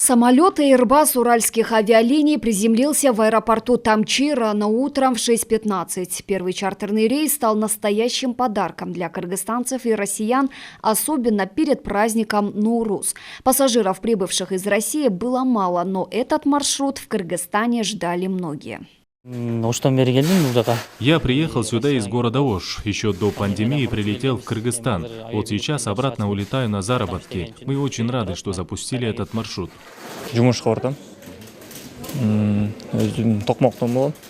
Самолет Airbus уральских авиалиний приземлился в аэропорту Тамчи рано утром в 6:15. Первый чартерный рейс стал настоящим подарком для кыргызстанцев и россиян, особенно перед праздником Ноурус. Пассажиров, прибывших из России, было мало, но этот маршрут в Кыргызстане ждали многие. Я приехал сюда из города Ош. Еще до пандемии прилетел в Кыргызстан. Вот сейчас обратно улетаю на заработки. Мы очень рады, что запустили этот маршрут.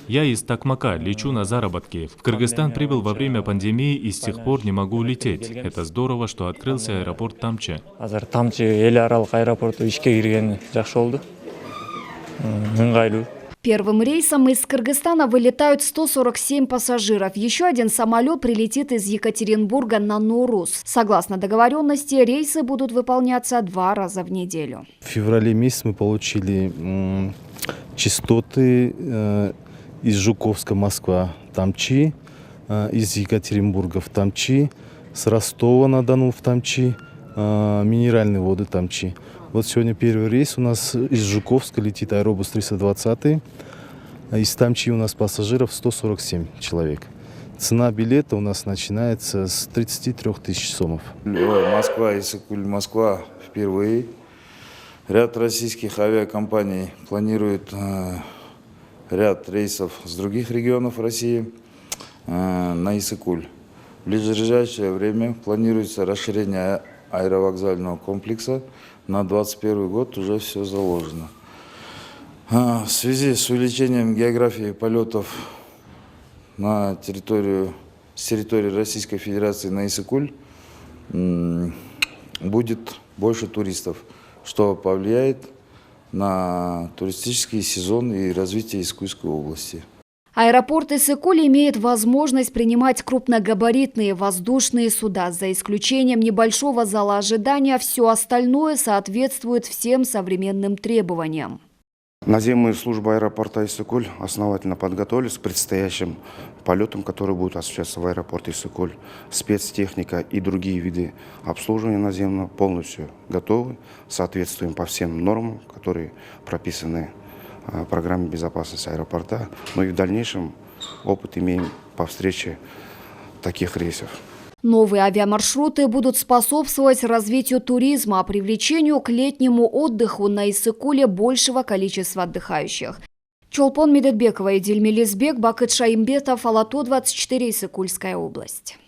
Я из Токмака, лечу на заработки. В Кыргызстан прибыл во время пандемии и с тех пор не могу улететь. Это здорово, что открылся аэропорт Тамчи. Первым рейсом из Кыргызстана вылетают 147 пассажиров. Еще один самолет прилетит из Екатеринбурга на Ноурус. Согласно договоренности, рейсы будут выполняться 2 раза в неделю. В феврале месяце мы получили частоты из Жуковска, Москва, Тамчи, из Екатеринбурга в Тамчи, с Ростова-на-Дону в Тамчи, минеральные воды Тамчи. Вот сегодня первый рейс у нас из Жуковска летит Аэробус 320. Из Тамчи у нас пассажиров 147 человек. Цена билета у нас начинается с 33 тысяч сомов. Москва, Иссык-Куль, Москва впервые. Ряд российских авиакомпаний планирует ряд рейсов с других регионов России на Иссык-Куль. В ближайшее время планируется расширение аэровокзального комплекса. На 2021 год уже все заложено. В связи с увеличением географии полетов с территории Российской Федерации на Иссык-Куль будет больше туристов, что повлияет на туристический сезон и развитие Иссык-Кульской области. Аэропорт Иссык-Куль имеет возможность принимать крупногабаритные воздушные суда. За исключением небольшого зала ожидания, все остальное соответствует всем современным требованиям. Наземные службы аэропорта Иссык-Куль основательно подготовились к предстоящим полетам, которые будут осуществляться в аэропорте Иссык-Куль. Спецтехника и другие виды обслуживания наземного полностью готовы, соответствуем по всем нормам, которые прописаны в программе безопасности аэропорта. Но и в дальнейшем опыт имеем по встрече таких рейсов. Новые авиамаршруты будут способствовать развитию туризма, привлечению к летнему отдыху на Иссык-Куле большего количества отдыхающих. Чолпон Медетбекова, Эдиль Мелизбек, Бакыт Шаимбетов, Ала-То 24, Иссык-Кульская область.